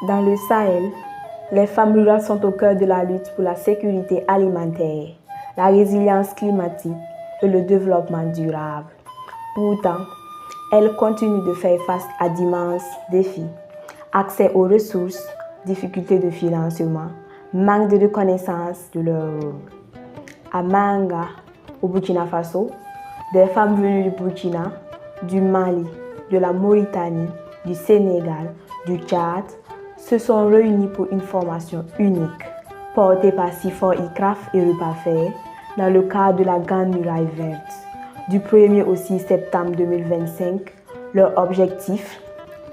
Dans le Sahel, les femmes rurales sont au cœur de la lutte pour la sécurité alimentaire, la résilience climatique et le développement durable. Pourtant, elles continuent de faire face à d'immenses défis. Accès aux ressources, difficultés de financement, manque de reconnaissance de leur rôle. À Manga, au Burkina Faso, des femmes venues du Burkina, du Mali, de la Mauritanie, du Sénégal, du Tchad se sont réunies pour une formation unique, portée par Sifor Ikraf et Rupafer dans le cadre de la Grande Muraille Verte. Du 1er au 6 septembre 2025, leur objectif,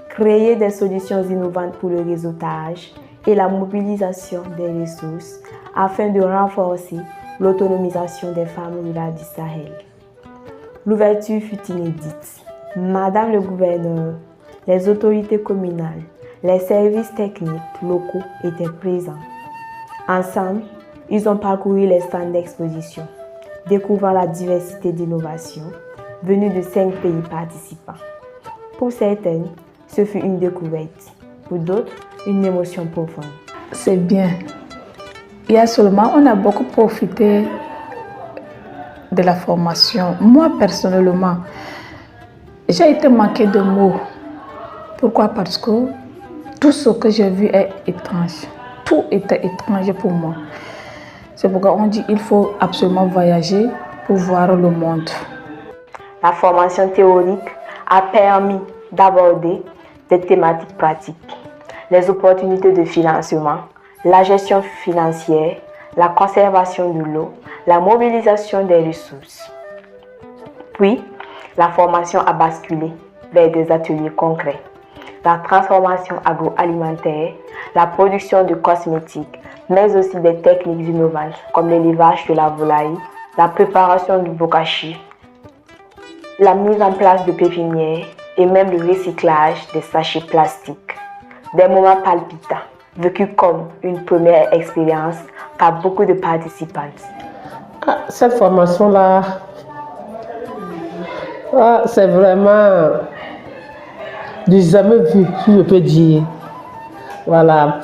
créer des solutions innovantes pour le réseautage et la mobilisation des ressources afin de renforcer l'autonomisation des femmes rurales du Sahel. L'ouverture fut inédite. Madame le gouverneur, les autorités communales, les services techniques locaux étaient présents. Ensemble, ils ont parcouru les stands d'exposition, découvrant la diversité d'innovations venues de 5 pays participants. Pour certaines, ce fut une découverte. Pour d'autres, une émotion profonde. C'est bien. Il y a seulement, on a beaucoup profité de la formation. Moi, personnellement, j'ai été manquée de mots. Pourquoi? Parce que tout ce que j'ai vu est étrange. Tout était étrange pour moi. C'est pourquoi on dit qu'il faut absolument voyager pour voir le monde. La formation théorique a permis d'aborder des thématiques pratiques, les opportunités de financement, la gestion financière, la conservation de l'eau, la mobilisation des ressources. Puis, la formation a basculé vers des ateliers concrets, la transformation agroalimentaire, la production de cosmétiques, mais aussi des techniques innovantes comme l'élevage de la volaille, la préparation du bokashi, la mise en place de pépinières et même le recyclage des sachets plastiques. Des moments palpitants, vécus comme une première expérience par beaucoup de participantes. Cette formation-là, c'est vraiment du jamais vu, si je peux dire. Voilà,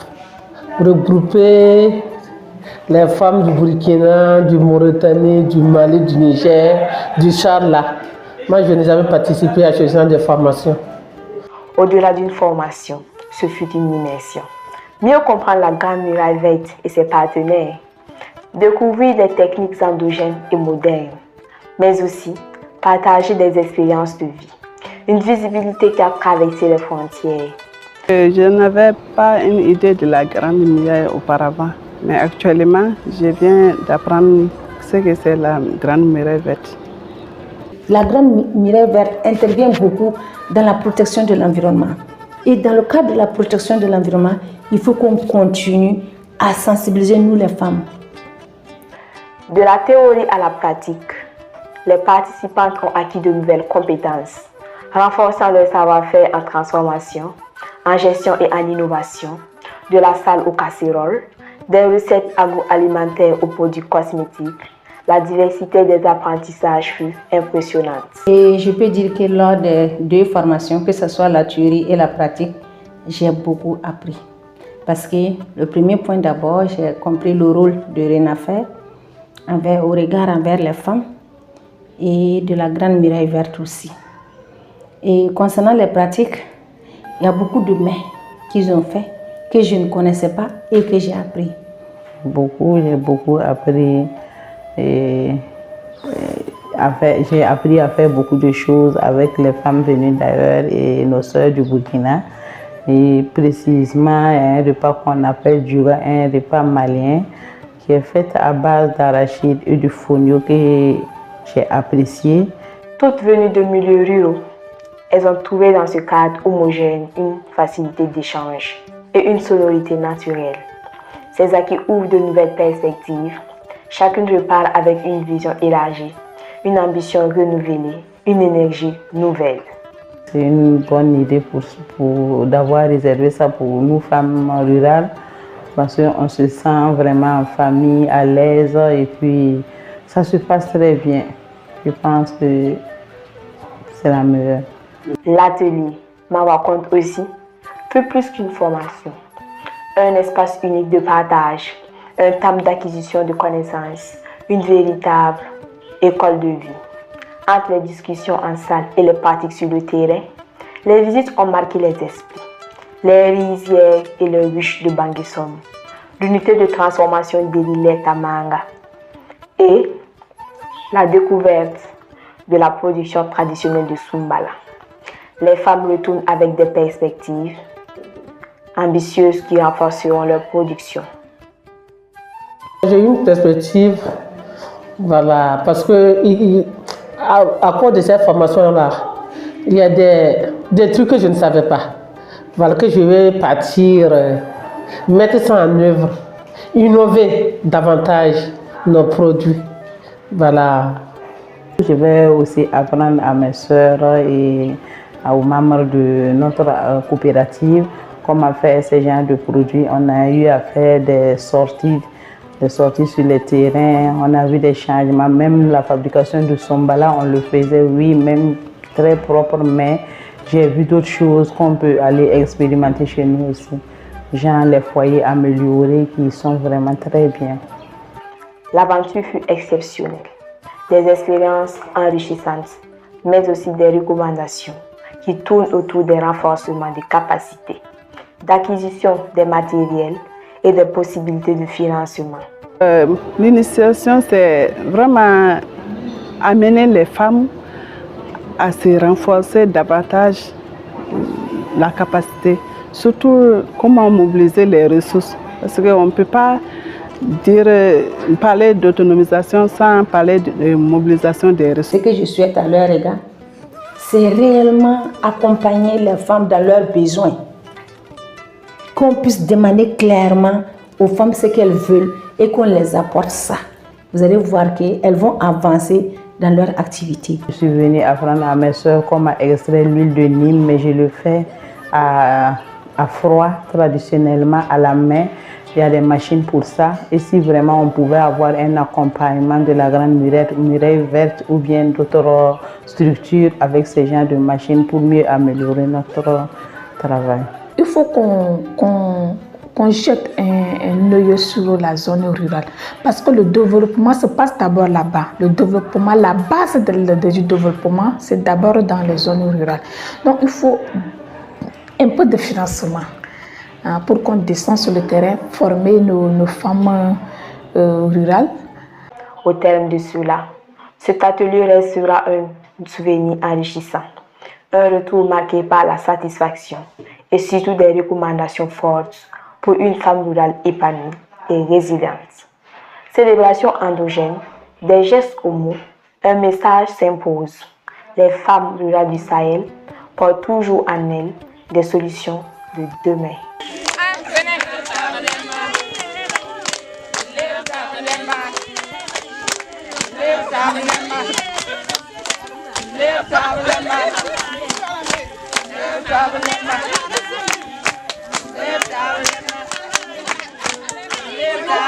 regrouper les femmes du Burkina, du Mauritanie, du Mali, du Niger, du Tchad là. Moi, je n'ai jamais participé à ce genre de formation. Au-delà d'une formation, ce fut une immersion. Mieux comprendre la Grande Muraille Verte et ses partenaires, découvrir des techniques endogènes et modernes, mais aussi partager des expériences de vie. Une visibilité qui a traversé les frontières. Je n'avais pas une idée de la Grande Muraille auparavant, mais actuellement, je viens d'apprendre ce que c'est la Grande Muraille Verte. La Grande Muraille Verte intervient beaucoup dans la protection de l'environnement. Et dans le cadre de la protection de l'environnement, il faut qu'on continue à sensibiliser nous les femmes. De la théorie à la pratique, les participantes ont acquis de nouvelles compétences, renforçant leur savoir-faire en transformation, en gestion et en innovation, de la salle aux casseroles, des recettes agroalimentaires aux produits cosmétiques. La diversité des apprentissages fut impressionnante. Et je peux dire que lors des 2 formations, que ce soit la théorie et la pratique, j'ai beaucoup appris. Parce que le premier point d'abord, j'ai compris le rôle de Renafer au regard envers les femmes et de la Grande Muraille Verte aussi. Et concernant les pratiques, il y a beaucoup de mains qu'ils ont fait que je ne connaissais pas et que j'ai appris. J'ai beaucoup appris. J'ai appris à faire beaucoup de choses avec les femmes venues d'ailleurs et nos sœurs du Burkina. Et précisément un repas qu'on appelle un repas malien qui est fait à base d'arachide et de fonio que j'ai apprécié. Toutes venues de milieux ruraux, elles ont trouvé dans ce cadre homogène une facilité d'échange et une sonorité naturelle. Ces acquis ouvrent de nouvelles perspectives. Chacune repart avec une vision élargie, une ambition renouvelée, une énergie nouvelle. C'est une bonne idée d'avoir réservé ça pour nous femmes rurales parce qu'on se sent vraiment en famille, à l'aise et puis ça se passe très bien. Je pense que c'est la meilleure. L'atelier Mawa compte aussi plus qu'une formation, un espace unique de partage, un thème d'acquisition de connaissances, une véritable école de vie. Entre les discussions en salle et les pratiques sur le terrain, les visites ont marqué les esprits, les rizières et les ruches de Bangissom, l'unité de transformation de l'île Tamanga et la découverte de la production traditionnelle de Sumbala. Les femmes retournent avec des perspectives ambitieuses qui renforceront leur production. J'ai une perspective, voilà, parce que à cause de cette formation-là, il y a des trucs que je ne savais pas. Voilà, que je vais partir, mettre ça en œuvre, innover davantage nos produits. Voilà. Je vais aussi apprendre à mes soeurs et aux membres de notre coopérative comment faire ce genre de produits. On a eu à faire des sorties sur les terrains, on a vu des changements, même la fabrication de Sombala, on le faisait, oui, même très propre, mais j'ai vu d'autres choses qu'on peut aller expérimenter chez nous aussi. Genre les foyers améliorés qui sont vraiment très bien. L'aventure fut exceptionnelle, des expériences enrichissantes, mais aussi des recommandations qui tournent autour des renforcements des capacités, d'acquisition des matériels et des possibilités de financement. L'initiation, c'est vraiment amener les femmes à se renforcer davantage la capacité, surtout comment mobiliser les ressources, parce qu'on ne peut pas parler d'autonomisation sans parler de mobilisation des ressources. Ce que je souhaite à leur égard, c'est réellement accompagner les femmes dans leurs besoins, qu'on puisse demander clairement aux femmes ce qu'elles veulent et qu'on les apporte ça. Vous allez voir qu'elles vont avancer dans leur activité. Je suis venue apprendre à mes soeurs comment extraire l'huile de Nîmes, mais je le fais à froid, traditionnellement à la main. Il y a des machines pour ça. Et si vraiment on pouvait avoir un accompagnement de la grande muraille verte ou bien d'autres structures avec ce genre de machines pour mieux améliorer notre travail. Il faut qu'on jette un œil sur la zone rurale. Parce que le développement se passe d'abord là-bas. Le développement, la base du développement, c'est d'abord dans les zones rurales. Donc il faut un peu de financement pour qu'on descende sur le terrain, former nos femmes rurales. Au terme de cela, cet atelier restera un souvenir enrichissant, un retour marqué par la satisfaction et surtout des recommandations fortes pour une femme rurale épanouie et résiliente. Célébration endogène, des gestes homo, un message s'impose. Les femmes rurales du Sahel portent toujours en elles des solutions de demain. Live